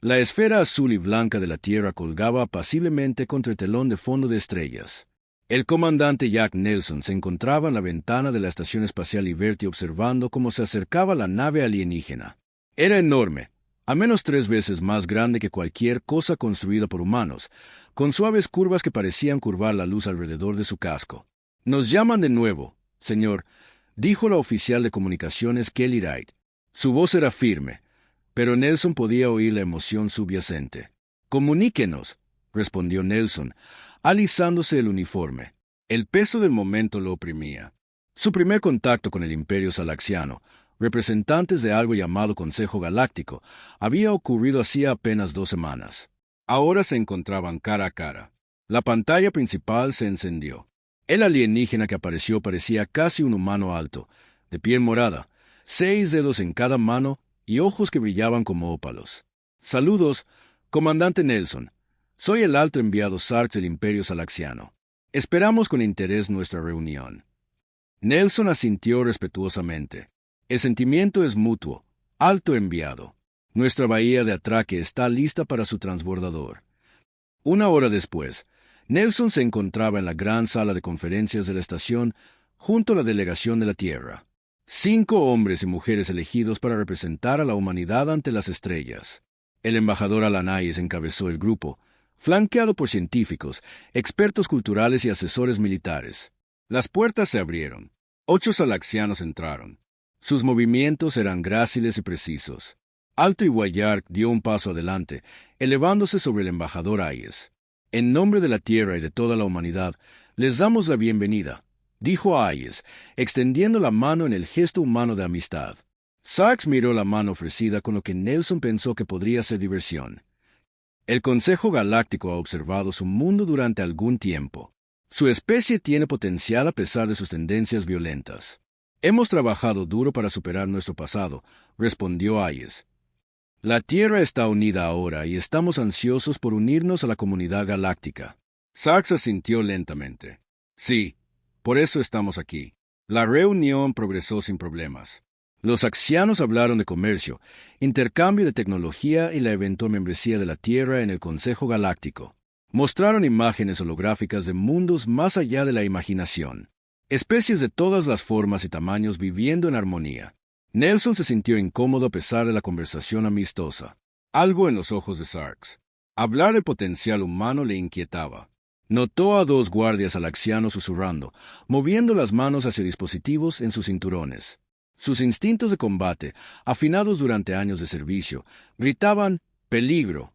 La esfera azul y blanca de la Tierra colgaba apaciblemente contra el telón de fondo de estrellas. El comandante Jack Nelson se encontraba en la ventana de la Estación Espacial Liberty observando cómo se acercaba la nave alienígena. Era enorme, a menos 3 veces más grande que cualquier cosa construida por humanos, con suaves curvas que parecían curvar la luz alrededor de su casco. «Nos llaman de nuevo, señor», dijo la oficial de comunicaciones Kelly Wright. Su voz era firme, pero Nelson podía oír la emoción subyacente. «Comuníquenos», respondió Nelson, alisándose el uniforme. El peso del momento lo oprimía. Su primer contacto con el Imperio Salaxiano, representantes de algo llamado Consejo Galáctico, había ocurrido hacía apenas 2 semanas. Ahora se encontraban cara a cara. La pantalla principal se encendió. El alienígena que apareció parecía casi un humano alto, de piel morada, 6 dedos en cada mano y ojos que brillaban como ópalos. «Saludos, comandante Nelson. Soy el alto enviado Sarx del Imperio Salaxiano. Esperamos con interés nuestra reunión». Nelson asintió respetuosamente. «El sentimiento es mutuo. Alto enviado. Nuestra bahía de atraque está lista para su transbordador». 1 hora después, Nelson se encontraba en la gran sala de conferencias de la estación junto a la delegación de la Tierra. 5 hombres y mujeres elegidos para representar a la humanidad ante las estrellas. El embajador Alanayes encabezó el grupo, flanqueado por científicos, expertos culturales y asesores militares. Las puertas se abrieron. 8 salaxianos entraron. Sus movimientos eran gráciles y precisos. Alto y Guayark dio un paso adelante, elevándose sobre el embajador Hayes. «En nombre de la Tierra y de toda la humanidad, les damos la bienvenida», dijo Hayes, extendiendo la mano en el gesto humano de amistad. Sarx miró la mano ofrecida con lo que Nelson pensó que podría ser diversión. «El Consejo Galáctico ha observado su mundo durante algún tiempo. Su especie tiene potencial a pesar de sus tendencias violentas. Hemos trabajado duro para superar nuestro pasado», respondió Hayes. «La Tierra está unida ahora y estamos ansiosos por unirnos a la comunidad galáctica». Sarx asintió lentamente. «Sí, por eso estamos aquí». La reunión progresó sin problemas. Los axianos hablaron de comercio, intercambio de tecnología y la eventual membresía de la Tierra en el Consejo Galáctico. Mostraron imágenes holográficas de mundos más allá de la imaginación. Especies de todas las formas y tamaños viviendo en armonía. Nelson se sintió incómodo a pesar de la conversación amistosa. Algo en los ojos de Sarx. Hablar del potencial humano le inquietaba. Notó a 2 guardias alaxianos susurrando, moviendo las manos hacia dispositivos en sus cinturones. Sus instintos de combate, afinados durante años de servicio, gritaban «peligro».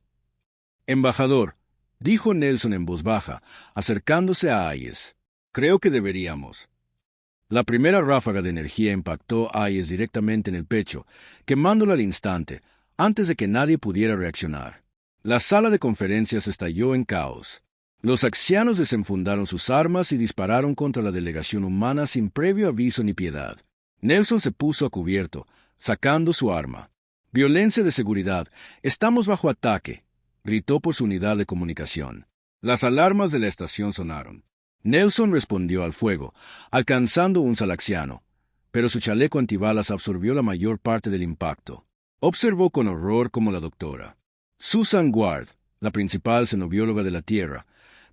«Embajador», dijo Nelson en voz baja, acercándose a Hayes. «Creo que deberíamos». La primera ráfaga de energía impactó a Hayes directamente en el pecho, quemándolo al instante, antes de que nadie pudiera reaccionar. La sala de conferencias estalló en caos. Los axianos desenfundaron sus armas y dispararon contra la delegación humana sin previo aviso ni piedad. Nelson se puso a cubierto, sacando su arma. «Violencia de seguridad. Estamos bajo ataque», gritó por su unidad de comunicación. Las alarmas de la estación sonaron. Nelson respondió al fuego, alcanzando un salaxiano, pero su chaleco antibalas absorbió la mayor parte del impacto. Observó con horror cómo la doctora Susan Ward, la principal xenobióloga de la Tierra,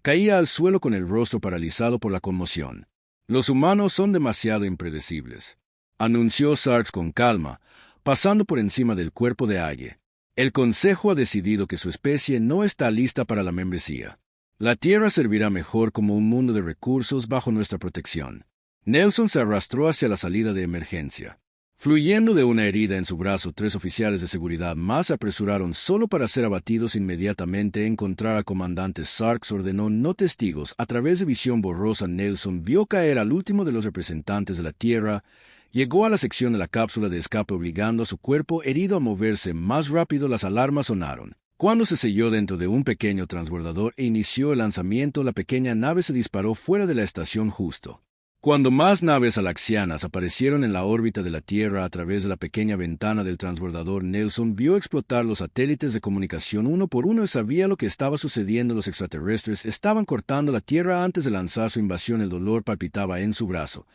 caía al suelo con el rostro paralizado por la conmoción. «Los humanos son demasiado impredecibles», anunció Sarx con calma, pasando por encima del cuerpo de Aye. «El Consejo ha decidido que su especie no está lista para la membresía. La Tierra servirá mejor como un mundo de recursos bajo nuestra protección». Nelson se arrastró hacia la salida de emergencia. Fluyendo de una herida en su brazo, 3 oficiales de seguridad más se apresuraron solo para ser abatidos inmediatamente. Encontrar al comandante Sarx ordenó no testigos. A través de visión borrosa, Nelson vio caer al último de los representantes de la Tierra. Llegó a la sección de la cápsula de escape obligando a su cuerpo herido a moverse más rápido. Las alarmas sonaron. Cuando se selló dentro de un pequeño transbordador e inició el lanzamiento, la pequeña nave se disparó fuera de la estación justo. Cuando más naves alaxianas aparecieron en la órbita de la Tierra a través de la pequeña ventana del transbordador, Nelson vio explotar los satélites de comunicación uno por uno y sabía lo que estaba sucediendo. Los extraterrestres estaban cortando la Tierra antes de lanzar su invasión. El dolor palpitaba en su brazo,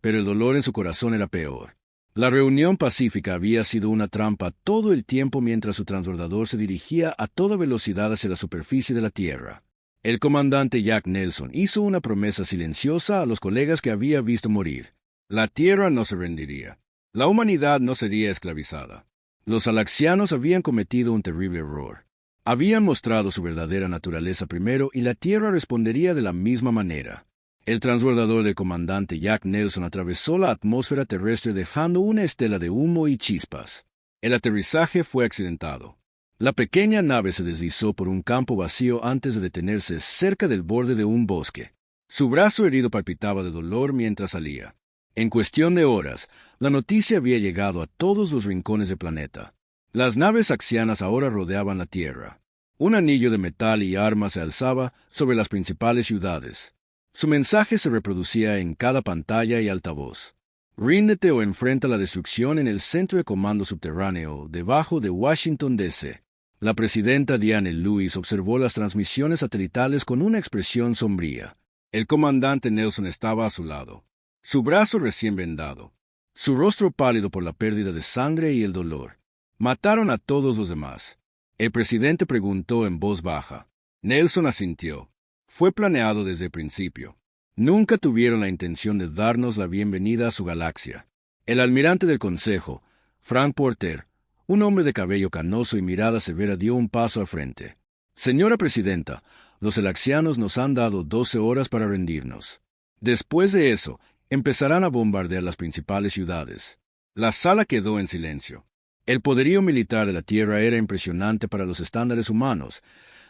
pero el dolor en su corazón era peor. La reunión pacífica había sido una trampa todo el tiempo mientras su transbordador se dirigía a toda velocidad hacia la superficie de la Tierra. El comandante Jack Nelson hizo una promesa silenciosa a los colegas que había visto morir. La Tierra no se rendiría. La humanidad no sería esclavizada. Los alaxianos habían cometido un terrible error. Habían mostrado su verdadera naturaleza primero y la Tierra respondería de la misma manera. El transbordador del comandante Jack Nelson atravesó la atmósfera terrestre dejando una estela de humo y chispas. El aterrizaje fue accidentado. La pequeña nave se deslizó por un campo vacío antes de detenerse cerca del borde de un bosque. Su brazo herido palpitaba de dolor mientras salía. En cuestión de horas, la noticia había llegado a todos los rincones del planeta. Las naves axianas ahora rodeaban la Tierra. Un anillo de metal y armas se alzaba sobre las principales ciudades. Su mensaje se reproducía en cada pantalla y altavoz. Ríndete o enfrenta la destrucción en el centro de comando subterráneo, debajo de Washington, D.C. La presidenta Dianne Lewis observó las transmisiones satelitales con una expresión sombría. El comandante Nelson estaba a su lado, su brazo recién vendado, su rostro pálido por la pérdida de sangre y el dolor. Mataron a todos los demás. El presidente preguntó en voz baja. Nelson asintió. Fue planeado desde el principio. Nunca tuvieron la intención de darnos la bienvenida a su galaxia. El almirante del Consejo, Frank Porter, un hombre de cabello canoso y mirada severa, dio un paso al frente. Señora Presidenta, los elaxianos nos han dado 12 horas para rendirnos. Después de eso, empezarán a bombardear las principales ciudades. La sala quedó en silencio. El poderío militar de la Tierra era impresionante para los estándares humanos,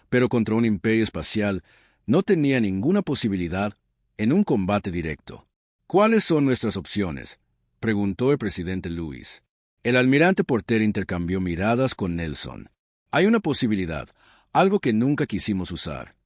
pero contra un imperio espacial no tenía ninguna posibilidad en un combate directo. ¿Cuáles son nuestras opciones?, preguntó el presidente Lewis. El almirante Porter intercambió miradas con Nelson. Hay una posibilidad, algo que nunca quisimos usar.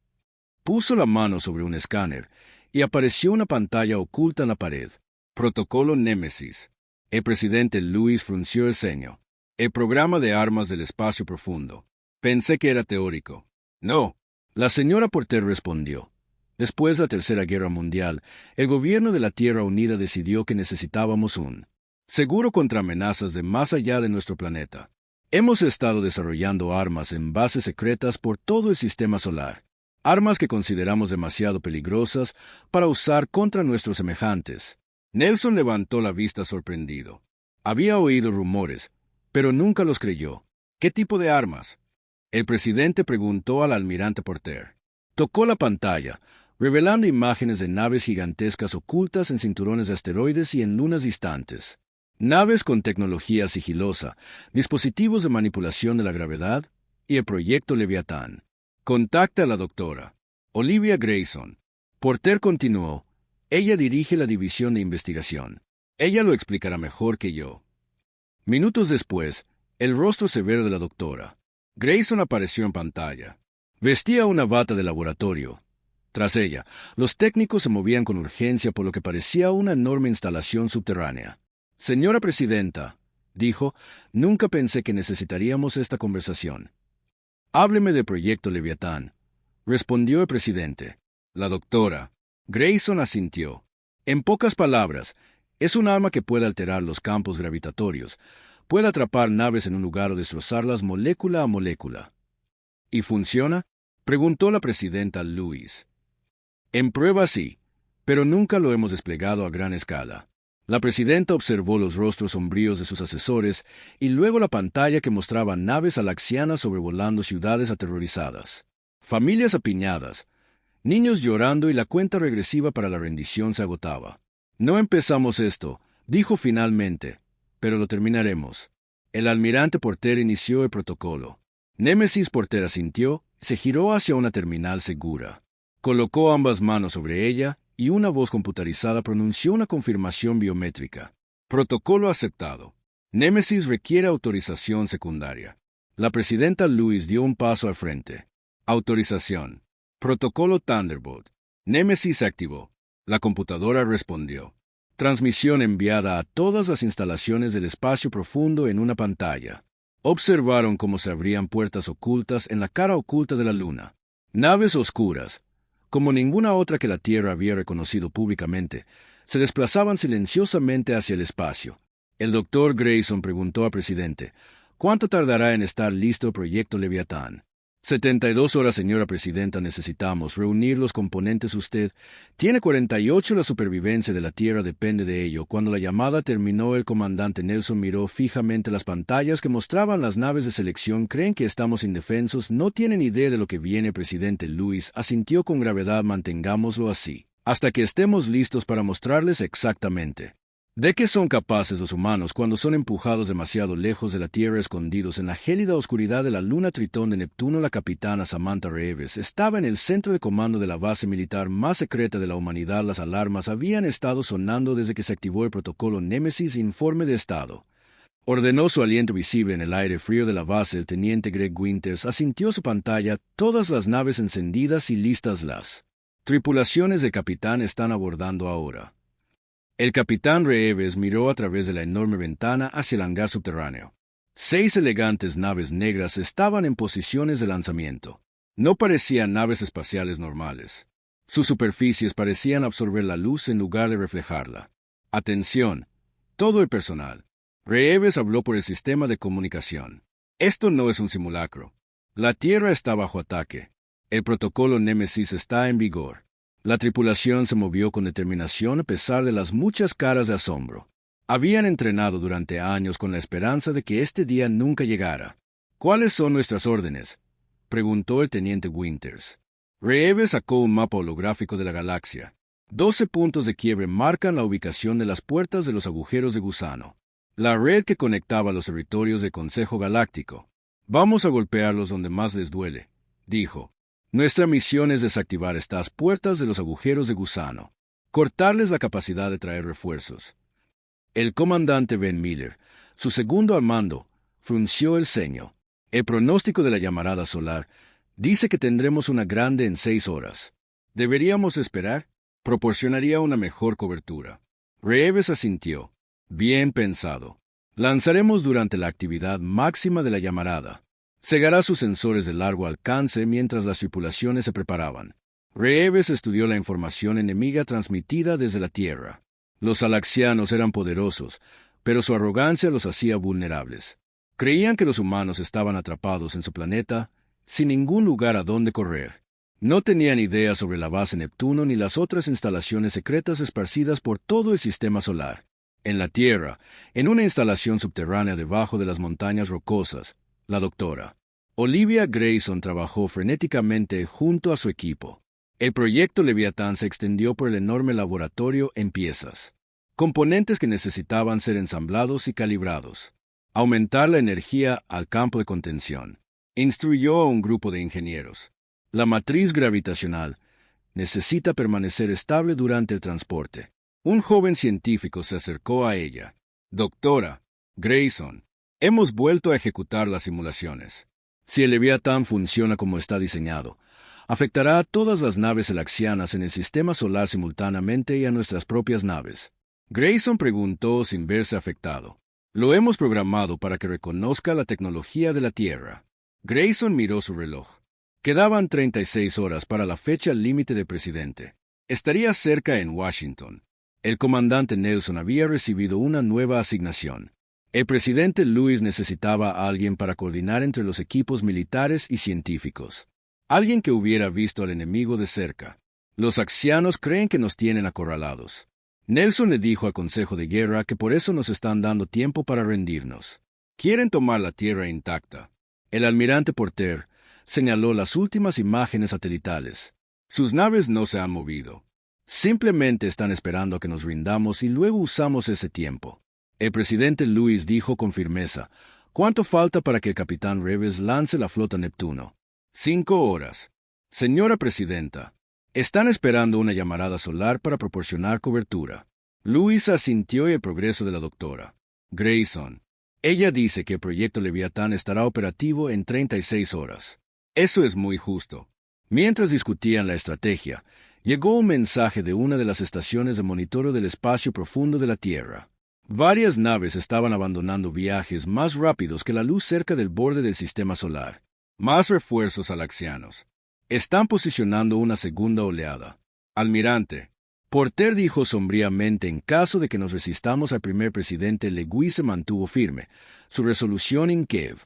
Puso la mano sobre un escáner y apareció una pantalla oculta en la pared. Protocolo Némesis. El presidente Lewis frunció el ceño. El programa de armas del espacio profundo. Pensé que era teórico. No. La señora Porter respondió. Después de la Tercera Guerra Mundial, el gobierno de la Tierra Unida decidió que necesitábamos un seguro contra amenazas de más allá de nuestro planeta. Hemos estado desarrollando armas en bases secretas por todo el sistema solar. Armas que consideramos demasiado peligrosas para usar contra nuestros semejantes. Nelson levantó la vista sorprendido. Había oído rumores, pero nunca los creyó. ¿Qué tipo de armas? El presidente preguntó al almirante Porter. Tocó la pantalla, revelando imágenes de naves gigantescas ocultas en cinturones de asteroides y en lunas distantes. Naves con tecnología sigilosa, dispositivos de manipulación de la gravedad y el proyecto Leviatán. Contacta a la doctora Olivia Grayson. Porter continuó. Ella dirige la división de investigación. Ella lo explicará mejor que yo. Minutos después, el rostro severo de la doctora Grayson apareció en pantalla. Vestía una bata de laboratorio. Tras ella, los técnicos se movían con urgencia por lo que parecía una enorme instalación subterránea. Señora Presidenta, dijo, nunca pensé que necesitaríamos esta conversación. Hábleme del proyecto Leviatán, respondió el presidente. La doctora Grayson asintió. En pocas palabras, es un arma que puede alterar los campos gravitatorios, puede atrapar naves en un lugar o destrozarlas molécula a molécula. ¿Y funciona?, preguntó la presidenta Lewis. En prueba sí, pero nunca lo hemos desplegado a gran escala. La presidenta observó los rostros sombríos de sus asesores y luego la pantalla que mostraba naves alaxianas sobrevolando ciudades aterrorizadas. Familias apiñadas, niños llorando y la cuenta regresiva para la rendición se agotaba. No empezamos esto, dijo finalmente, pero lo terminaremos. El almirante Porter inició el protocolo. Némesis Porter asintió y se giró hacia una terminal segura. Colocó ambas manos sobre ella y una voz computarizada pronunció una confirmación biométrica. Protocolo aceptado. Némesis requiere autorización secundaria. La presidenta Lewis dio un paso al frente. Autorización. Protocolo Thunderbolt. Némesis activó. La computadora respondió. Transmisión enviada a todas las instalaciones del espacio profundo en una pantalla. Observaron cómo se abrían puertas ocultas en la cara oculta de la Luna. Naves oscuras, como ninguna otra que la Tierra había reconocido públicamente, se desplazaban silenciosamente hacia el espacio. El doctor Grayson preguntó al presidente, ¿cuánto tardará en estar listo el proyecto Leviatán? 72 horas, señora presidenta, necesitamos reunir los componentes. Usted tiene 48, la supervivencia de la Tierra depende de ello. Cuando la llamada terminó, el comandante Nelson miró fijamente las pantallas que mostraban las naves de selección. ¿Creen que estamos indefensos? No tienen idea de lo que viene. Presidente Lewis asintió con gravedad. Mantengámoslo así, hasta que estemos listos para mostrarles exactamente ¿de qué son capaces los humanos cuando son empujados demasiado lejos de la Tierra, escondidos en la gélida oscuridad de la luna Tritón de Neptuno? La capitana Samantha Reeves estaba en el centro de comando de la base militar más secreta de la humanidad. Las alarmas habían estado sonando desde que se activó el protocolo Némesis. Informe de estado, ordenó su aliento visible en el aire frío de la base. El teniente Greg Winters asintió su pantalla. Todas las naves encendidas y listas. Las tripulaciones de capitán están abordando ahora. El capitán Reeves miró a través de la enorme ventana hacia el hangar subterráneo. 6 elegantes naves negras estaban en posiciones de lanzamiento. No parecían naves espaciales normales. Sus superficies parecían absorber la luz en lugar de reflejarla. Atención, todo el personal. Reeves habló por el sistema de comunicación. Esto no es un simulacro. La Tierra está bajo ataque. El protocolo Némesis está en vigor. La tripulación se movió con determinación a pesar de las muchas caras de asombro. Habían entrenado durante años con la esperanza de que este día nunca llegara. ¿Cuáles son nuestras órdenes?, preguntó el teniente Winters. Reeves sacó un mapa holográfico de la galaxia. 12 puntos de quiebre marcan la ubicación de las puertas de los agujeros de gusano, la red que conectaba los territorios del Consejo Galáctico. Vamos a golpearlos donde más les duele, dijo. Nuestra misión es desactivar estas puertas de los agujeros de gusano, cortarles la capacidad de traer refuerzos. El comandante Ben Miller, su segundo al mando, frunció el ceño. El pronóstico de la llamarada solar dice que tendremos una grande en 6 horas. ¿Deberíamos esperar? Proporcionaría una mejor cobertura. Reeves asintió. Bien pensado. Lanzaremos durante la actividad máxima de la llamarada. Cegará sus sensores de largo alcance mientras las tripulaciones se preparaban. Reeves estudió la información enemiga transmitida desde la Tierra. Los alaxianos eran poderosos, pero su arrogancia los hacía vulnerables. Creían que los humanos estaban atrapados en su planeta, sin ningún lugar a donde correr. No tenían idea sobre la base Neptuno ni las otras instalaciones secretas esparcidas por todo el sistema solar. En la Tierra, en una instalación subterránea debajo de las montañas rocosas, la doctora Olivia Grayson trabajó frenéticamente junto a su equipo. El proyecto Leviatán se extendió por el enorme laboratorio en piezas, componentes que necesitaban ser ensamblados y calibrados. Aumentar la energía al campo de contención. Instruyó a un grupo de ingenieros. La matriz gravitacional necesita permanecer estable durante el transporte. Un joven científico se acercó a ella. Doctora Grayson, hemos vuelto a ejecutar las simulaciones. Si el Leviatán funciona como está diseñado, afectará a todas las naves elaxianas en el sistema solar simultáneamente y a nuestras propias naves. Grayson preguntó sin verse afectado. Lo hemos programado para que reconozca la tecnología de la Tierra. Grayson miró su reloj. Quedaban 36 horas para la fecha límite del presidente. Estaría cerca en Washington. El comandante Nelson había recibido una nueva asignación. El presidente Lewis necesitaba a alguien para coordinar entre los equipos militares y científicos. Alguien que hubiera visto al enemigo de cerca. Los axianos creen que nos tienen acorralados. Nelson le dijo al Consejo de Guerra que por eso nos están dando tiempo para rendirnos. Quieren tomar la Tierra intacta. El almirante Porter señaló las últimas imágenes satelitales. Sus naves no se han movido. Simplemente están esperando a que nos rindamos y luego usamos ese tiempo. El presidente Lewis dijo con firmeza, ¿cuánto falta para que el capitán Reeves lance la flota Neptuno? 5 horas. Señora presidenta, están esperando una llamarada solar para proporcionar cobertura. Lewis asintió el progreso de la doctora Grayson. Ella dice que el proyecto Leviatán estará operativo en 36 horas. Eso es muy justo. Mientras discutían la estrategia, llegó un mensaje de una de las estaciones de monitoreo del espacio profundo de la Tierra. Varias naves estaban abandonando viajes más rápidos que la luz cerca del borde del sistema solar. Más refuerzos alaxianos. Están posicionando una segunda oleada. Almirante, Porter dijo sombríamente: en caso de que nos resistamos al primer presidente, Legui se mantuvo firme. Su resolución en Kiev.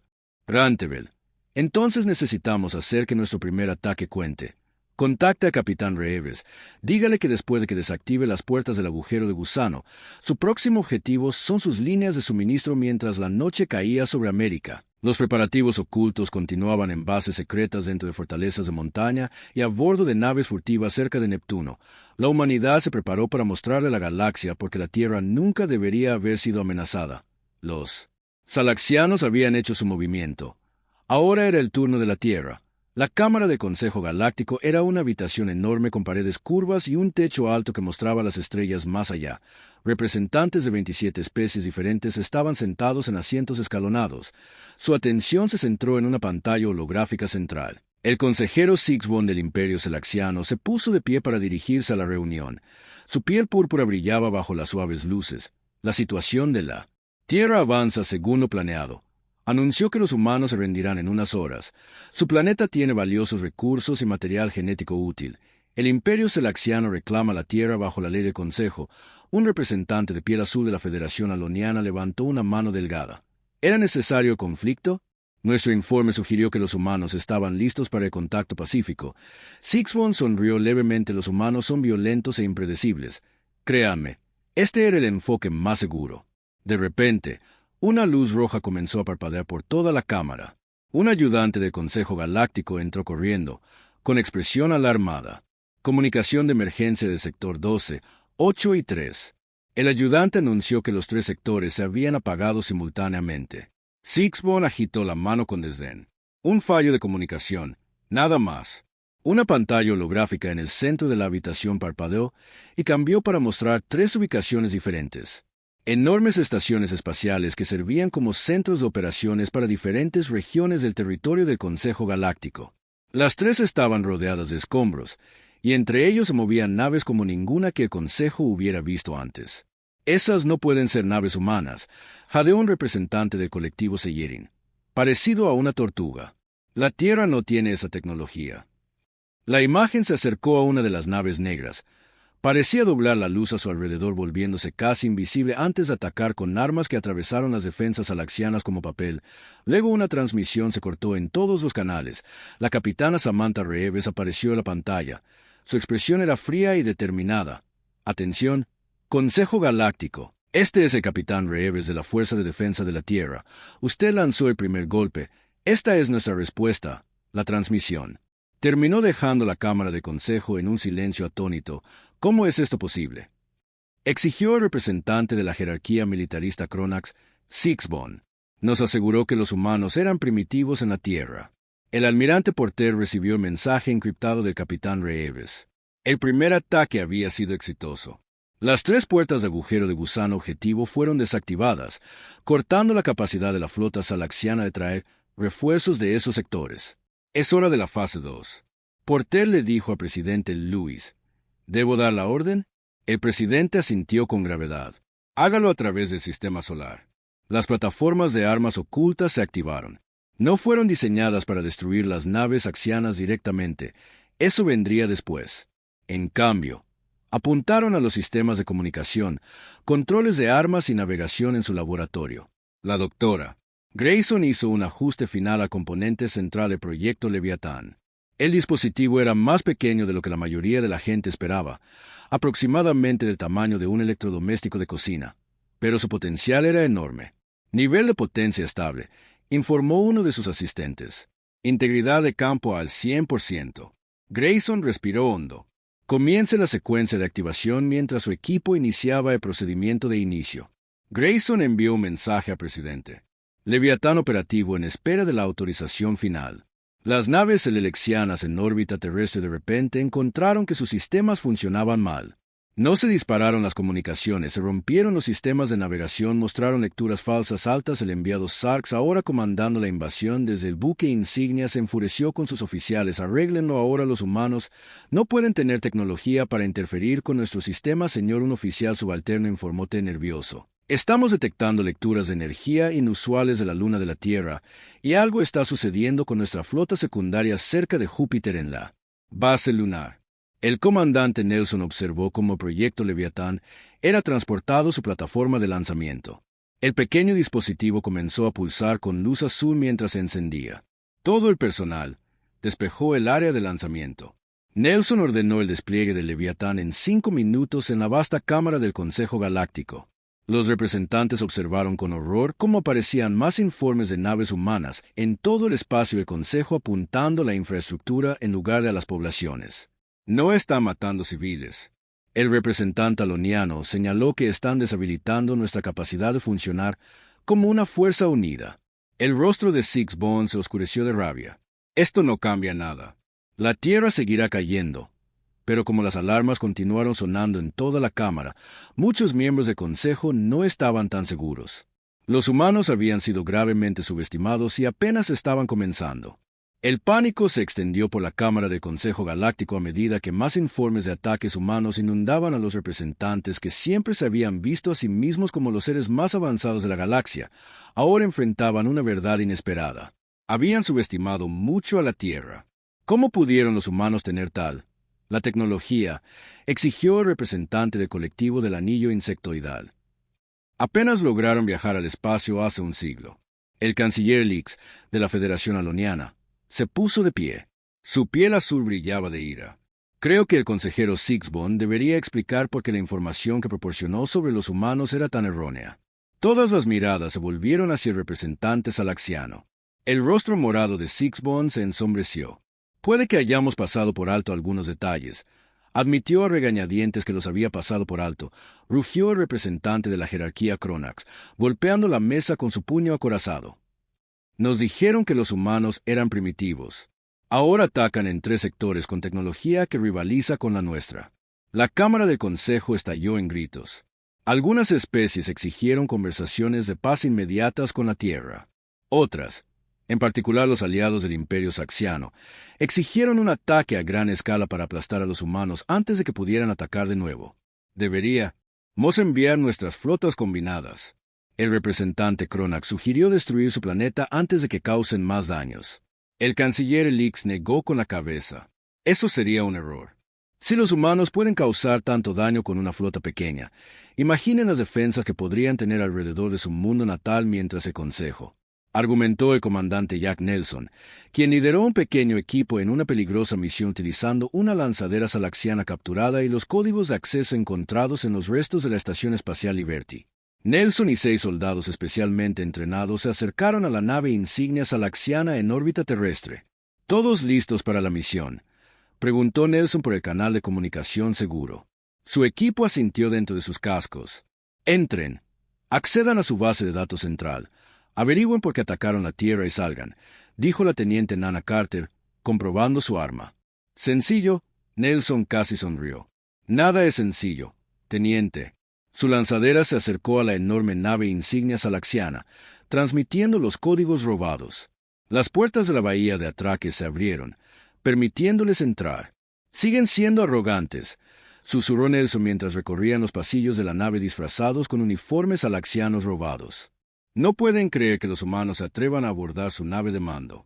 Rantebel. Entonces necesitamos hacer que nuestro primer ataque cuente. Contacte a Capitán Reeves. Dígale que después de que desactive las puertas del agujero de gusano, su próximo objetivo son sus líneas de suministro mientras la noche caía sobre América. Los preparativos ocultos continuaban en bases secretas dentro de fortalezas de montaña y a bordo de naves furtivas cerca de Neptuno. La humanidad se preparó para mostrarle a la galaxia porque la Tierra nunca debería haber sido amenazada. Los salaxianos habían hecho su movimiento. Ahora era el turno de la Tierra. La Cámara del Consejo Galáctico era una habitación enorme con paredes curvas y un techo alto que mostraba las estrellas más allá. Representantes de 27 especies diferentes estaban sentados en asientos escalonados. Su atención se centró en una pantalla holográfica central. El consejero Sigisbond del Imperio Salaxiano se puso de pie para dirigirse a la reunión. Su piel púrpura brillaba bajo las suaves luces. La situación de la Tierra avanza según lo planeado. Anunció que los humanos se rendirán en unas horas. Su planeta tiene valiosos recursos y material genético útil. El Imperio Salaxiano reclama la Tierra bajo la ley del Consejo. Un representante de piel azul de la Federación Aloniana levantó una mano delgada. ¿Era necesario conflicto? Nuestro informe sugirió que los humanos estaban listos para el contacto pacífico. Sigisbond sonrió levemente. Los humanos son violentos e impredecibles. Créanme, este era el enfoque más seguro. De repente, una luz roja comenzó a parpadear por toda la cámara. Un ayudante del Consejo Galáctico entró corriendo, con expresión alarmada. Comunicación de emergencia del sector 12, 8 y 3. El ayudante anunció que los 3 sectores se habían apagado simultáneamente. Sigisbond agitó la mano con desdén. Un fallo de comunicación, nada más. Una pantalla holográfica en el centro de la habitación parpadeó y cambió para mostrar 3 ubicaciones diferentes. Enormes estaciones espaciales que servían como centros de operaciones para diferentes regiones del territorio del Consejo Galáctico. Las 3 estaban rodeadas de escombros, y entre ellos se movían naves como ninguna que el Consejo hubiera visto antes. Esas no pueden ser naves humanas, jadeó un representante del colectivo Seyerin. Parecido a una tortuga. La Tierra no tiene esa tecnología. La imagen se acercó a una de las naves negras. Parecía doblar la luz a su alrededor, volviéndose casi invisible antes de atacar con armas que atravesaron las defensas salaxianas como papel. Luego una transmisión se cortó en todos los canales. La capitana Samantha Reeves apareció en la pantalla. Su expresión era fría y determinada. Atención, Consejo Galáctico. Este es el capitán Reeves de la Fuerza de Defensa de la Tierra. Usted lanzó el primer golpe. Esta es nuestra respuesta. La transmisión. Terminó dejando la Cámara de Consejo en un silencio atónito. ¿Cómo es esto posible?, exigió el representante de la jerarquía militarista Cronax, Sigisbond. Nos aseguró que los humanos eran primitivos en la Tierra. El almirante Porter recibió el mensaje encriptado del capitán Reeves. El primer ataque había sido exitoso. Las 3 puertas de agujero de gusano objetivo fueron desactivadas, cortando la capacidad de la flota salaxiana de traer refuerzos de esos sectores. Es hora de la fase 2. Porter le dijo al presidente Lewis: ¿debo dar la orden? El presidente asintió con gravedad. Hágalo a través del sistema solar. Las plataformas de armas ocultas se activaron. No fueron diseñadas para destruir las naves axianas directamente. Eso vendría después. En cambio, apuntaron a los sistemas de comunicación, controles de armas y navegación en su laboratorio. La doctora Grayson hizo un ajuste final al componente central del proyecto Leviatán. El dispositivo era más pequeño de lo que la mayoría de la gente esperaba, aproximadamente del tamaño de un electrodoméstico de cocina, pero su potencial era enorme. Nivel de potencia estable, informó uno de sus asistentes. Integridad de campo al 100%. Grayson respiró hondo. Comience la secuencia de activación mientras su equipo iniciaba el procedimiento de inicio. Grayson envió un mensaje al presidente. Leviatán operativo en espera de la autorización final. Las naves selelexianas en órbita terrestre de repente encontraron que sus sistemas funcionaban mal. No se dispararon las comunicaciones, se rompieron los sistemas de navegación, mostraron lecturas falsas altas. El enviado Sarks, ahora comandando la invasión desde el buque insignia, se enfureció con sus oficiales. Arréglenlo ahora. Los humanos no pueden tener tecnología para interferir con nuestro sistema, señor. Un oficial subalterno informó nervioso. Estamos detectando lecturas de energía inusuales de la luna de la Tierra, y algo está sucediendo con nuestra flota secundaria cerca de Júpiter en la base lunar. El comandante Nelson observó cómo el proyecto Leviatán era transportado a su plataforma de lanzamiento. El pequeño dispositivo comenzó a pulsar con luz azul mientras se encendía. Todo el personal despejó el área de lanzamiento. Nelson ordenó el despliegue del Leviatán en 5 minutos en la vasta cámara del Consejo Galáctico. Los representantes observaron con horror cómo aparecían más informes de naves humanas en todo el espacio del Consejo apuntando a la infraestructura en lugar de a las poblaciones. No están matando civiles. El representante aloniano señaló que están deshabilitando nuestra capacidad de funcionar como una fuerza unida. El rostro de Six Bond se oscureció de rabia. Esto no cambia nada. La Tierra seguirá cayendo. Pero como las alarmas continuaron sonando en toda la cámara, muchos miembros del Consejo no estaban tan seguros. Los humanos habían sido gravemente subestimados y apenas estaban comenzando. El pánico se extendió por la cámara del Consejo Galáctico a medida que más informes de ataques humanos inundaban a los representantes que siempre se habían visto a sí mismos como los seres más avanzados de la galaxia. Ahora enfrentaban una verdad inesperada. Habían subestimado mucho a la Tierra. ¿Cómo pudieron los humanos tener tal? La tecnología, exigió el representante del colectivo del anillo insectoidal. Apenas lograron viajar al espacio hace un siglo. El canciller Lix, de la Federación Aloniana, se puso de pie. Su piel azul brillaba de ira. Creo que el consejero Six Bond debería explicar por qué la información que proporcionó sobre los humanos era tan errónea. Todas las miradas se volvieron hacia el representante salaxiano. El rostro morado de Six Bond se ensombreció. Puede que hayamos pasado por alto algunos detalles. Admitió a regañadientes que los había pasado por alto. Rugió el representante de la jerarquía Cronax, golpeando la mesa con su puño acorazado. Nos dijeron que los humanos eran primitivos. Ahora atacan en 3 sectores con tecnología que rivaliza con la nuestra. La Cámara del Consejo estalló en gritos. Algunas especies exigieron conversaciones de paz inmediatas con la Tierra. Otras, en particular los aliados del Imperio Saxiano, exigieron un ataque a gran escala para aplastar a los humanos antes de que pudieran atacar de nuevo. Deberíamos enviar nuestras flotas combinadas. El representante Cronax sugirió destruir su planeta antes de que causen más daños. El canciller Elix negó con la cabeza. Eso sería un error. Si los humanos pueden causar tanto daño con una flota pequeña, imaginen las defensas que podrían tener alrededor de su mundo natal mientras el Consejo, argumentó el comandante Jack Nelson, quien lideró un pequeño equipo en una peligrosa misión utilizando una lanzadera salaxiana capturada y los códigos de acceso encontrados en los restos de la Estación Espacial Liberty. Nelson y 6 soldados especialmente entrenados se acercaron a la nave insignia salaxiana en órbita terrestre. ¿Todos listos para la misión?, preguntó Nelson por el canal de comunicación seguro. Su equipo asintió dentro de sus cascos. Entren. Accedan a su base de datos central. Averigüen por qué atacaron la Tierra y salgan, dijo la teniente Nana Carter, comprobando su arma. ¿Sencillo? Nelson casi sonrió. Nada es sencillo, teniente. Su lanzadera se acercó a la enorme nave insignia salaxiana, transmitiendo los códigos robados. Las puertas de la bahía de atraque se abrieron, permitiéndoles entrar. Siguen siendo arrogantes, susurró Nelson mientras recorrían los pasillos de la nave disfrazados con uniformes salaxianos robados. No pueden creer que los humanos se atrevan a abordar su nave de mando.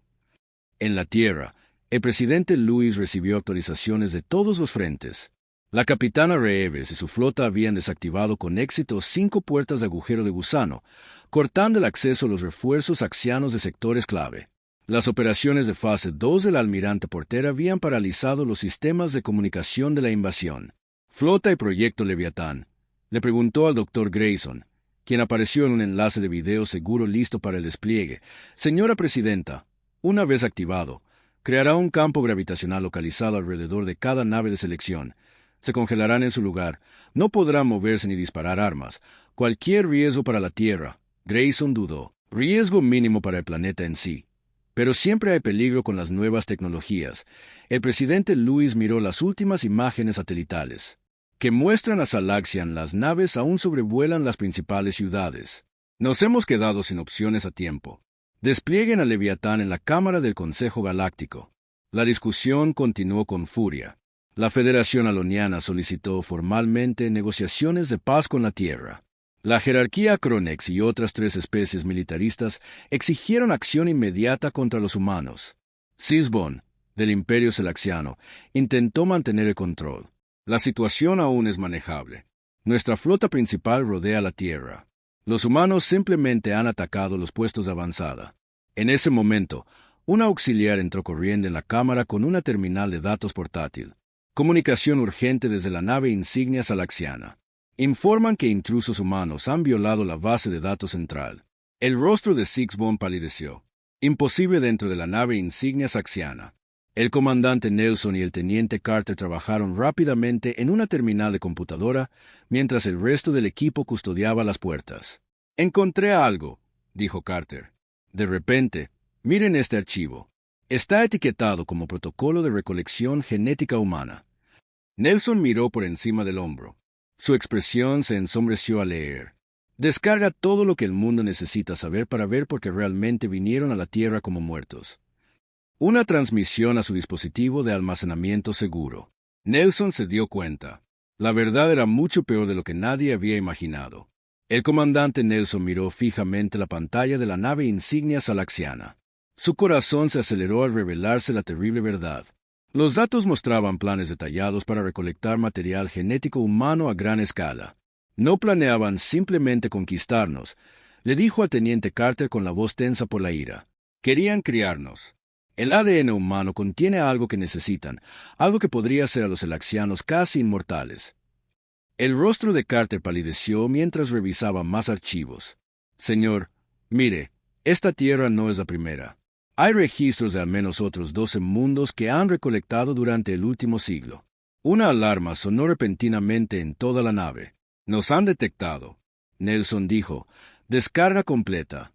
En la Tierra, el presidente Lewis recibió actualizaciones de todos los frentes. La capitana Reeves y su flota habían desactivado con éxito 5 puertas de agujero de gusano, cortando el acceso a los refuerzos axianos de sectores clave. Las operaciones de fase 2 del almirante Porter habían paralizado los sistemas de comunicación de la invasión. ¿Flota y proyecto Leviatán?, le preguntó al Dr. Grayson, quien apareció en un enlace de video seguro listo para el despliegue. Señora Presidenta, una vez activado, creará un campo gravitacional localizado alrededor de cada nave de selección. Se congelarán en su lugar. No podrán moverse ni disparar armas. Cualquier riesgo para la Tierra, Grayson dudó. Riesgo mínimo para el planeta en sí. Pero siempre hay peligro con las nuevas tecnologías. El presidente Lewis miró las últimas imágenes satelitales, que muestran a Salaxian. Las naves aún sobrevuelan las principales ciudades. Nos hemos quedado sin opciones a tiempo. Desplieguen a Leviatán en la Cámara del Consejo Galáctico. La discusión continuó con furia. La Federación Aloniana solicitó formalmente negociaciones de paz con la Tierra. La jerarquía Cronex y otras 3 especies militaristas exigieron acción inmediata contra los humanos. Sisbon, del Imperio Selaxiano, intentó mantener el control. La situación aún es manejable. Nuestra flota principal rodea la Tierra. Los humanos simplemente han atacado los puestos de avanzada. En ese momento, un auxiliar entró corriendo en la cámara con una terminal de datos portátil. Comunicación urgente desde la nave insignia salaxiana. Informan que intrusos humanos han violado la base de datos central. El rostro de Sixbone palideció. Imposible dentro de la nave insignia saxiana. El comandante Nelson y el teniente Carter trabajaron rápidamente en una terminal de computadora, mientras el resto del equipo custodiaba las puertas. «Encontré algo», dijo Carter. De repente, miren este archivo. Está etiquetado como Protocolo de Recolección Genética Humana. Nelson miró por encima del hombro. Su expresión se ensombreció al leer. Descarga todo lo que el mundo necesita saber para ver por qué realmente vinieron a la Tierra como muertos. Una transmisión a su dispositivo de almacenamiento seguro. Nelson se dio cuenta. La verdad era mucho peor de lo que nadie había imaginado. El comandante Nelson miró fijamente la pantalla de la nave insignia salaxiana. Su corazón se aceleró al revelarse la terrible verdad. Los datos mostraban planes detallados para recolectar material genético humano a gran escala. No planeaban simplemente conquistarnos, le dijo al teniente Carter con la voz tensa por la ira. Querían criarnos. El ADN humano contiene algo que necesitan, algo que podría hacer a los selaxianos casi inmortales. El rostro de Carter palideció mientras revisaba más archivos. Señor, mire, esta Tierra no es la primera. Hay registros de al menos otros 12 mundos que han recolectado durante el último siglo. Una alarma sonó repentinamente en toda la nave. Nos han detectado. Nelson dijo, descarga completa.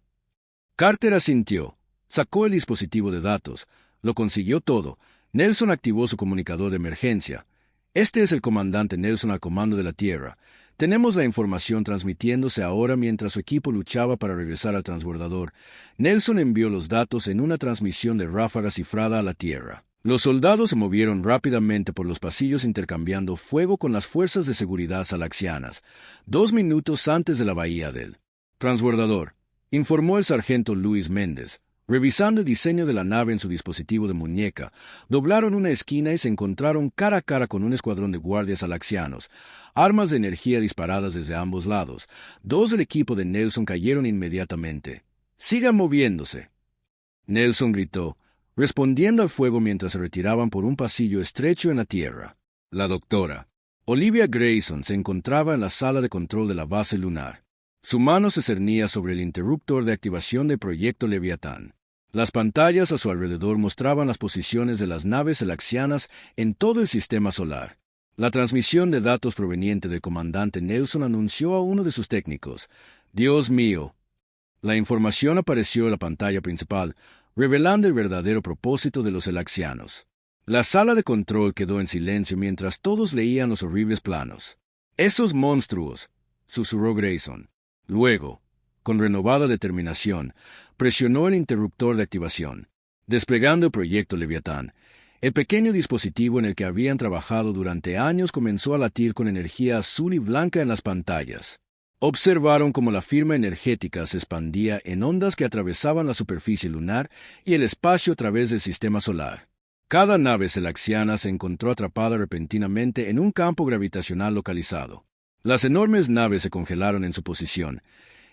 Carter asintió. Sacó el dispositivo de datos. Lo consiguió todo. Nelson activó su comunicador de emergencia. Este es el comandante Nelson al comando de la Tierra. Tenemos la información transmitiéndose ahora mientras su equipo luchaba para regresar al transbordador. Nelson envió los datos en una transmisión de ráfaga cifrada a la Tierra. Los soldados se movieron rápidamente por los pasillos intercambiando fuego con las fuerzas de seguridad salaxianas, 2 minutos antes de la bahía del transbordador, informó el sargento Luis Méndez. Revisando el diseño de la nave en su dispositivo de muñeca, doblaron una esquina y se encontraron cara a cara con un escuadrón de guardias salaxianos, armas de energía disparadas desde ambos lados. 2 del equipo de Nelson cayeron inmediatamente. «¡Sigan moviéndose!» Nelson gritó, respondiendo al fuego mientras se retiraban por un pasillo estrecho en la tierra. La doctora Olivia Grayson se encontraba en la sala de control de la base lunar. Su mano se cernía sobre el interruptor de activación del proyecto Leviatán. Las pantallas a su alrededor mostraban las posiciones de las naves selaxianas en todo el sistema solar. La transmisión de datos proveniente del comandante Nelson anunció a uno de sus técnicos. «Dios mío». La información apareció en la pantalla principal, revelando el verdadero propósito de los selaxianos. La sala de control quedó en silencio mientras todos leían los horribles planos. «Esos monstruos», susurró Grayson. Luego, con renovada determinación, presionó el interruptor de activación. Desplegando el proyecto Leviatán, el pequeño dispositivo en el que habían trabajado durante años comenzó a latir con energía azul y blanca en las pantallas. Observaron cómo la firma energética se expandía en ondas que atravesaban la superficie lunar y el espacio a través del sistema solar. Cada nave selaxiana se encontró atrapada repentinamente en un campo gravitacional localizado. Las enormes naves se congelaron en su posición,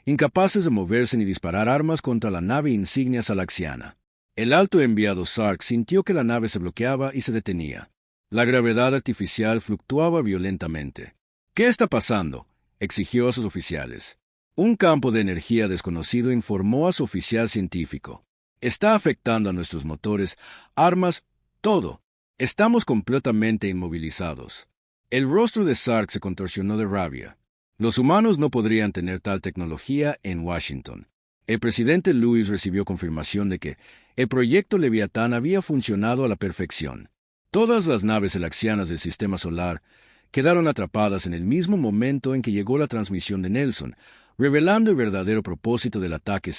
incapaces de moverse ni disparar armas contra la nave insignia salaxiana. El alto enviado Sark sintió que la nave se bloqueaba y se detenía. La gravedad artificial fluctuaba violentamente. «¿Qué está pasando?», exigió a sus oficiales. Un campo de energía desconocido informó a su oficial científico. «Está afectando a nuestros motores, armas, todo. Estamos completamente inmovilizados». El rostro de Sark se contorsionó de rabia. Los humanos no podrían tener tal tecnología en Washington. El presidente Lewis recibió confirmación de que el proyecto Leviatán había funcionado a la perfección. Todas las naves selaxianas del sistema solar quedaron atrapadas en el mismo momento en que llegó la transmisión de Nelson, revelando el verdadero propósito del ataque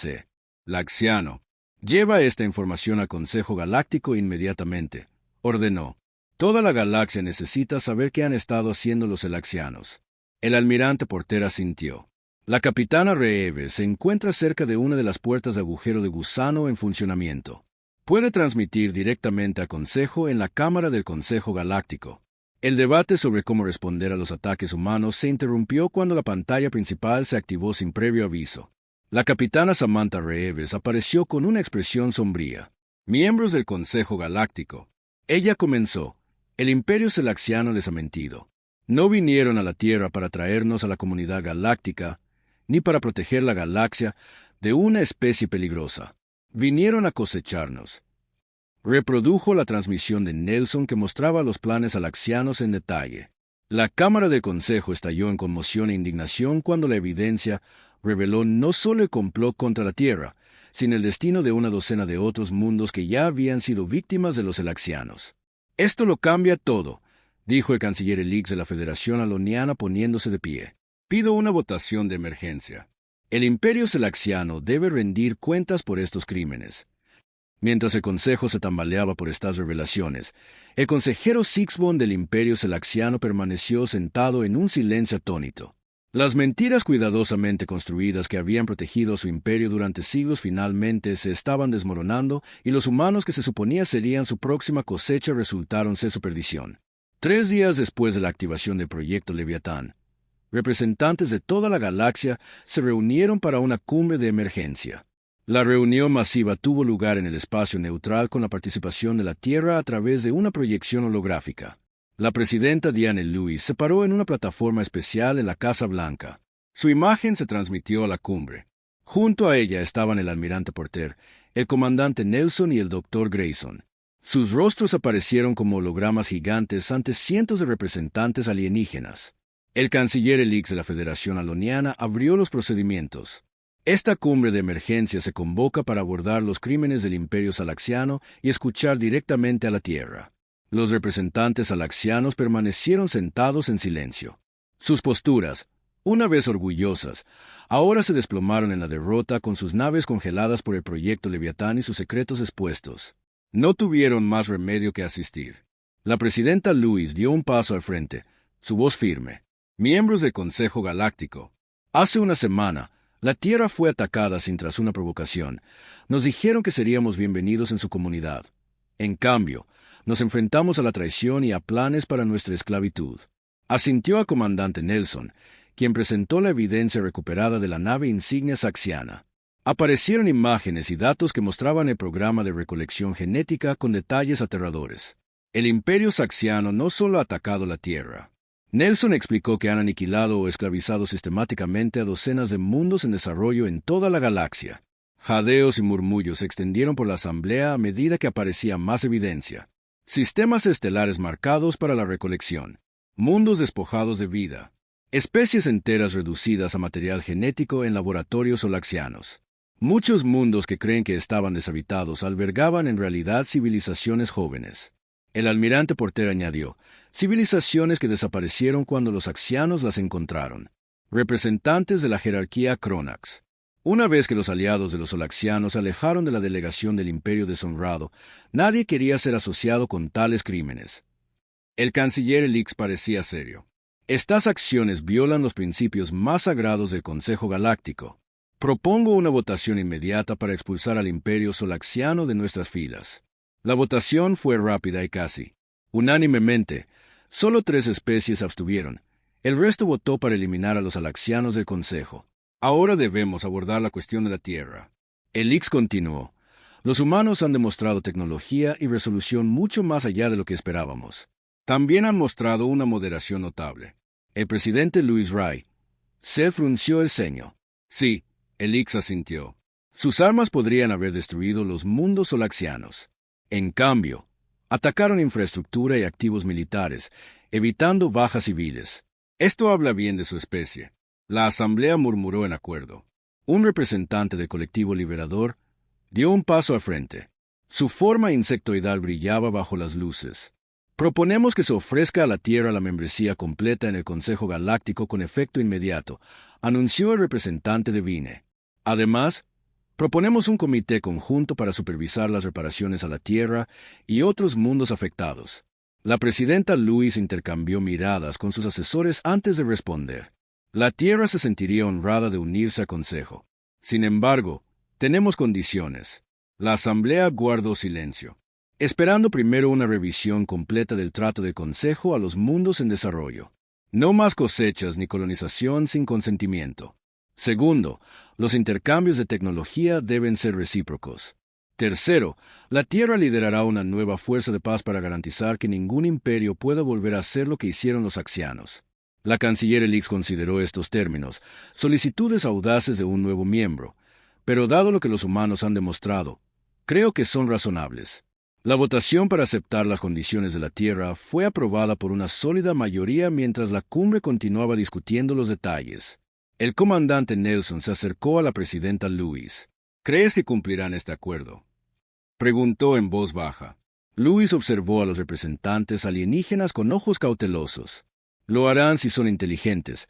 Laxiano. «Lleva esta información al Consejo Galáctico inmediatamente», ordenó. «Toda la galaxia necesita saber qué han estado haciendo los selaxianos». El almirante Porter asintió. La capitana Reeve se encuentra cerca de una de las puertas de agujero de gusano en funcionamiento. Puede transmitir directamente a Consejo en la Cámara del Consejo Galáctico. El debate sobre cómo responder a los ataques humanos se interrumpió cuando la pantalla principal se activó sin previo aviso. La capitana Samantha Reeves apareció con una expresión sombría. Miembros del Consejo Galáctico. Ella comenzó. El Imperio Selaxiano les ha mentido. No vinieron a la Tierra para traernos a la comunidad galáctica, ni para proteger la galaxia de una especie peligrosa. Vinieron a cosecharnos. Reprodujo la transmisión de Nelson que mostraba los planes alaxianos en detalle. La Cámara del Consejo estalló en conmoción e indignación cuando la evidencia reveló no solo el complot contra la Tierra, sino el destino de una docena de otros mundos que ya habían sido víctimas de los elaxianos. «Esto lo cambia todo», dijo el canciller Elix de la Federación Aloniana poniéndose de pie. «Pido una votación de emergencia. El Imperio Selaxiano debe rendir cuentas por estos crímenes». Mientras el Consejo se tambaleaba por estas revelaciones, el consejero Sixbon del Imperio Selaxiano permaneció sentado en un silencio atónito. Las mentiras cuidadosamente construidas que habían protegido a su imperio durante siglos finalmente se estaban desmoronando y los humanos que se suponía serían su próxima cosecha resultaron ser su perdición. 3 días después de la activación del proyecto Leviatán, representantes de toda la galaxia se reunieron para una cumbre de emergencia. La reunión masiva tuvo lugar en el espacio neutral con la participación de la Tierra a través de una proyección holográfica. La presidenta Diane Lewis se paró en una plataforma especial en la Casa Blanca. Su imagen se transmitió a la cumbre. Junto a ella estaban el almirante Porter, el comandante Nelson y el doctor Grayson. Sus rostros aparecieron como hologramas gigantes ante cientos de representantes alienígenas. El canciller Elix de la Federación Aloniana abrió los procedimientos. Esta cumbre de emergencia se convoca para abordar los crímenes del Imperio Salaxiano y escuchar directamente a la Tierra. Los representantes salaxianos permanecieron sentados en silencio. Sus posturas, una vez orgullosas, ahora se desplomaron en la derrota con sus naves congeladas por el proyecto Leviatán y sus secretos expuestos. No tuvieron más remedio que asistir. La presidenta Lewis dio un paso al frente, su voz firme. Miembros del Consejo Galáctico. Hace una semana, la Tierra fue atacada sin tras una provocación. Nos dijeron que seríamos bienvenidos en su comunidad. En cambio, nos enfrentamos a la traición y a planes para nuestra esclavitud. Asintió al comandante Nelson, quien presentó la evidencia recuperada de la nave insignia saxiana. Aparecieron imágenes y datos que mostraban el programa de recolección genética con detalles aterradores. El Imperio Saxiano no solo ha atacado la Tierra. Nelson explicó que han aniquilado o esclavizado sistemáticamente a docenas de mundos en desarrollo en toda la galaxia. Jadeos y murmullos se extendieron por la asamblea a medida que aparecía más evidencia. Sistemas estelares marcados para la recolección. Mundos despojados de vida. Especies enteras reducidas a material genético en laboratorios solaxianos. Muchos mundos que creen que estaban deshabitados albergaban en realidad civilizaciones jóvenes. El almirante Porter añadió, civilizaciones que desaparecieron cuando los axianos las encontraron. Representantes de la jerarquía Cronax. Una vez que los aliados de los solaxianos se alejaron de la delegación del Imperio deshonrado, nadie quería ser asociado con tales crímenes. El canciller Elix parecía serio. Estas acciones violan los principios más sagrados del Consejo Galáctico. Propongo una votación inmediata para expulsar al Imperio Solaxiano de nuestras filas. La votación fue rápida y casi unánimemente. Solo 3 especies abstuvieron. El resto votó para eliminar a los alaxianos del Consejo. Ahora debemos abordar la cuestión de la Tierra. Elix continuó. Los humanos han demostrado tecnología y resolución mucho más allá de lo que esperábamos. También han mostrado una moderación notable. El presidente Louis Ray se frunció el ceño. Sí, Elix asintió. Sus armas podrían haber destruido los mundos solaxianos. En cambio, atacaron infraestructura y activos militares, evitando bajas civiles. Esto habla bien de su especie. La asamblea murmuró en acuerdo. Un representante del colectivo liberador dio un paso al frente. Su forma insectoidal brillaba bajo las luces. Proponemos que se ofrezca a la Tierra la membresía completa en el Consejo Galáctico con efecto inmediato, anunció el representante de Vine. Además, proponemos un comité conjunto para supervisar las reparaciones a la Tierra y otros mundos afectados. La presidenta Lewis intercambió miradas con sus asesores antes de responder. La Tierra se sentiría honrada de unirse al Consejo. Sin embargo, tenemos condiciones. La Asamblea guardó silencio, esperando primero una revisión completa del Trato de Consejo a los mundos en desarrollo. No más cosechas ni colonización sin consentimiento. Segundo, los intercambios de tecnología deben ser recíprocos. Tercero, la Tierra liderará una nueva fuerza de paz para garantizar que ningún imperio pueda volver a hacer lo que hicieron los axianos. La canciller Elix consideró estos términos solicitudes audaces de un nuevo miembro, pero dado lo que los humanos han demostrado, creo que son razonables. La votación para aceptar las condiciones de la Tierra fue aprobada por una sólida mayoría mientras la cumbre continuaba discutiendo los detalles. El comandante Nelson se acercó a la presidenta Lewis. ¿Crees que cumplirán este acuerdo?, preguntó en voz baja. Lewis observó a los representantes alienígenas con ojos cautelosos. Lo harán si son inteligentes.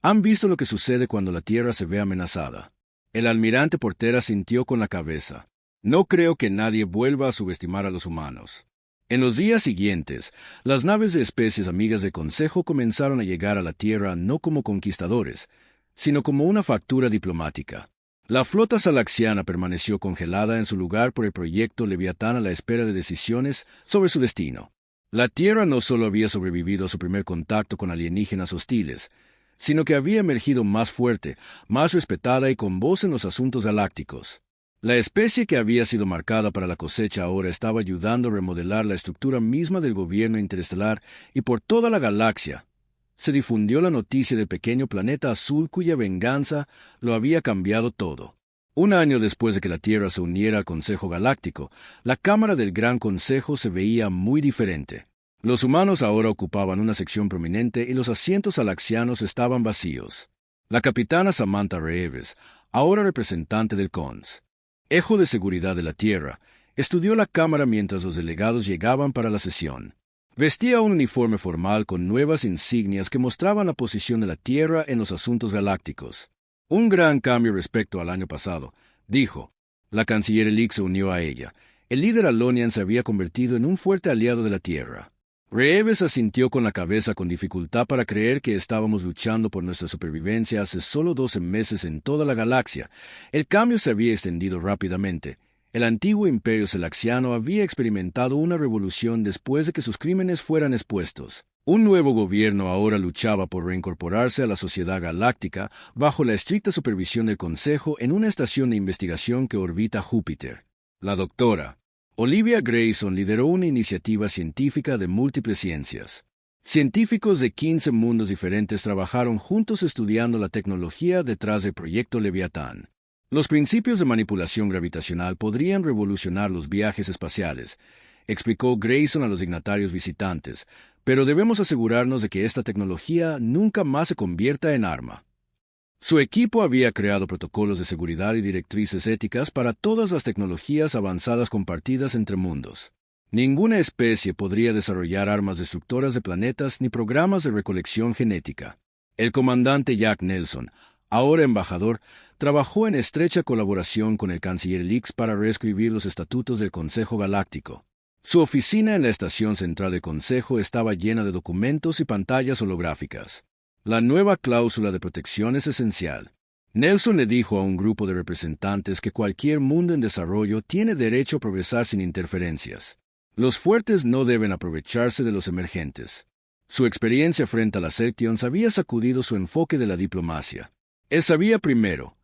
Han visto lo que sucede cuando la Tierra se ve amenazada. El almirante Porter asintió con la cabeza. No creo que nadie vuelva a subestimar a los humanos. En los días siguientes, las naves de especies amigas del Consejo comenzaron a llegar a la Tierra no como conquistadores, sino como una factura diplomática. La flota salaxiana permaneció congelada en su lugar por el proyecto Leviatán a la espera de decisiones sobre su destino. La Tierra no solo había sobrevivido a su primer contacto con alienígenas hostiles, sino que había emergido más fuerte, más respetada y con voz en los asuntos galácticos. La especie que había sido marcada para la cosecha ahora estaba ayudando a remodelar la estructura misma del gobierno interestelar y por toda la galaxia se difundió la noticia del pequeño planeta azul cuya venganza lo había cambiado todo. Un año después de que la Tierra se uniera al Consejo Galáctico, la Cámara del Gran Consejo se veía muy diferente. Los humanos ahora ocupaban una sección prominente y los asientos alaxianos estaban vacíos. La capitana Samantha Reeves, ahora representante del CONS, Eje de Seguridad de la Tierra, estudió la Cámara mientras los delegados llegaban para la sesión. Vestía un uniforme formal con nuevas insignias que mostraban la posición de la Tierra en los asuntos galácticos. Un gran cambio respecto al año pasado, dijo. La canciller Elix se unió a ella. El líder Alonian se había convertido en un fuerte aliado de la Tierra. Reeves asintió con la cabeza con dificultad para creer que estábamos luchando por nuestra supervivencia hace solo 12 meses en toda la galaxia. El cambio se había extendido rápidamente. El antiguo imperio selaxiano había experimentado una revolución después de que sus crímenes fueran expuestos. Un nuevo gobierno ahora luchaba por reincorporarse a la sociedad galáctica bajo la estricta supervisión del Consejo en una estación de investigación que orbita Júpiter. La doctora Olivia Grayson lideró una iniciativa científica de múltiples ciencias. Científicos de 15 mundos diferentes trabajaron juntos estudiando la tecnología detrás del proyecto Leviatán. Los principios de manipulación gravitacional podrían revolucionar los viajes espaciales, explicó Grayson a los dignatarios visitantes, pero debemos asegurarnos de que esta tecnología nunca más se convierta en arma. Su equipo había creado protocolos de seguridad y directrices éticas para todas las tecnologías avanzadas compartidas entre mundos. Ninguna especie podría desarrollar armas destructoras de planetas ni programas de recolección genética. El comandante Jack Nelson, ahora embajador, trabajó en estrecha colaboración con el canciller Elix para reescribir los estatutos del Consejo Galáctico. Su oficina en la estación central del Consejo estaba llena de documentos y pantallas holográficas. La nueva cláusula de protección es esencial. Nelson le dijo a un grupo de representantes que cualquier mundo en desarrollo tiene derecho a progresar sin interferencias. Los fuertes no deben aprovecharse de los emergentes. Su experiencia frente a las Sections había sacudido su enfoque de la diplomacia. Él sabía primero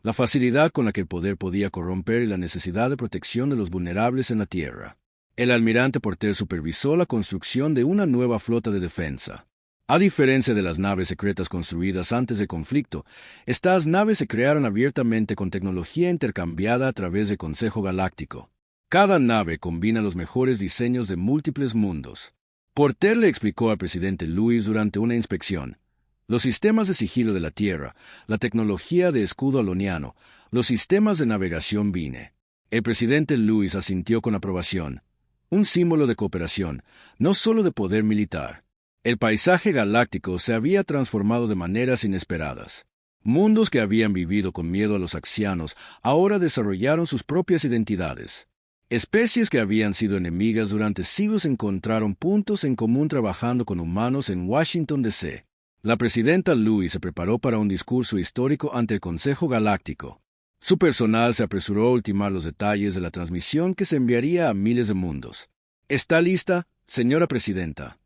la facilidad con la que el poder podía corromper y la necesidad de protección de los vulnerables en la Tierra. El almirante Porter supervisó la construcción de una nueva flota de defensa. A diferencia de las naves secretas construidas antes del conflicto, estas naves se crearon abiertamente con tecnología intercambiada a través del Consejo Galáctico. Cada nave combina los mejores diseños de múltiples mundos. Porter le explicó al presidente Lewis durante una inspección. Los sistemas de sigilo de la Tierra, la tecnología de escudo aloniano, los sistemas de navegación Vine. El presidente Lewis asintió con aprobación. Un símbolo de cooperación, no solo de poder militar. El paisaje galáctico se había transformado de maneras inesperadas. Mundos que habían vivido con miedo a los axianos ahora desarrollaron sus propias identidades. Especies que habían sido enemigas durante siglos encontraron puntos en común trabajando con humanos en Washington, D.C. La presidenta Lewis se preparó para un discurso histórico ante el Consejo Galáctico. Su personal se apresuró a ultimar los detalles de la transmisión que se enviaría a miles de mundos. ¿Está lista, señora presidenta?,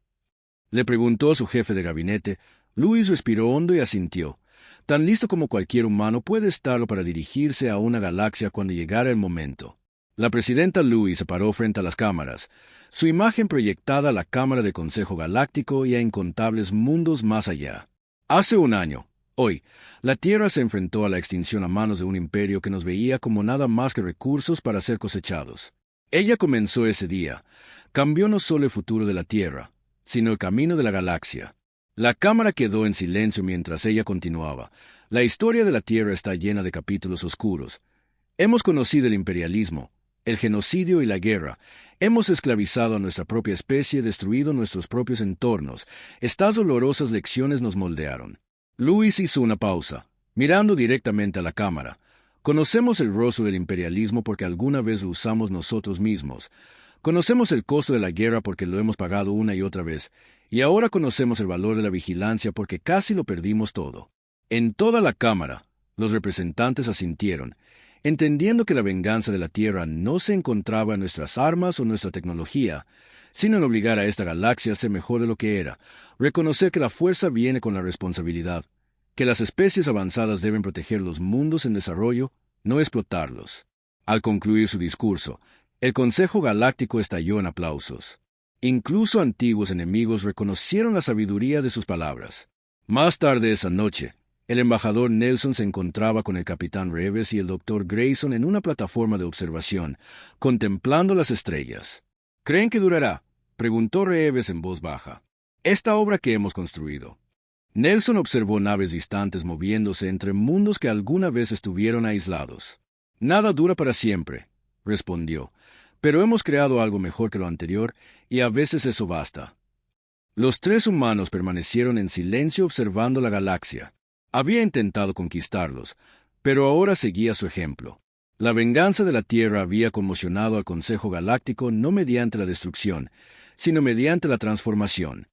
le preguntó a su jefe de gabinete. Louis respiró hondo y asintió. Tan listo como cualquier humano puede estarlo para dirigirse a una galaxia cuando llegara el momento. La presidenta Louis se paró frente a las cámaras, su imagen proyectada a la Cámara de Consejo Galáctico y a incontables mundos más allá. Hace un año, hoy, la Tierra se enfrentó a la extinción a manos de un imperio que nos veía como nada más que recursos para ser cosechados. Ella comenzó ese día. Cambió no solo el futuro de la Tierra, sino el camino de la galaxia. La cámara quedó en silencio mientras ella continuaba. La historia de la Tierra está llena de capítulos oscuros. Hemos conocido el imperialismo, el genocidio y la guerra. Hemos esclavizado a nuestra propia especie, destruido nuestros propios entornos. Estas dolorosas lecciones nos moldearon. Louis hizo una pausa, mirando directamente a la cámara. Conocemos el rostro del imperialismo porque alguna vez lo usamos nosotros mismos. Conocemos el costo de la guerra porque lo hemos pagado una y otra vez, y ahora conocemos el valor de la vigilancia porque casi lo perdimos todo. En toda la Cámara, los representantes asintieron, entendiendo que la venganza de la Tierra no se encontraba en nuestras armas o nuestra tecnología, sino en obligar a esta galaxia a ser mejor de lo que era, reconocer que la fuerza viene con la responsabilidad, que las especies avanzadas deben proteger los mundos en desarrollo, no explotarlos. Al concluir su discurso, el Consejo Galáctico estalló en aplausos. Incluso antiguos enemigos reconocieron la sabiduría de sus palabras. Más tarde esa noche, el embajador Nelson se encontraba con el capitán Reeves y el doctor Grayson en una plataforma de observación, contemplando las estrellas. ¿Creen que durará?, preguntó Reeves en voz baja. Esta obra que hemos construido. Nelson observó naves distantes moviéndose entre mundos que alguna vez estuvieron aislados. Nada dura para siempre, respondió, pero hemos creado algo mejor que lo anterior y a veces eso basta. Los tres humanos permanecieron en silencio observando la galaxia. Había intentado conquistarlos, pero ahora seguía su ejemplo. La venganza de la Tierra había conmocionado al Consejo Galáctico no mediante la destrucción, sino mediante la transformación.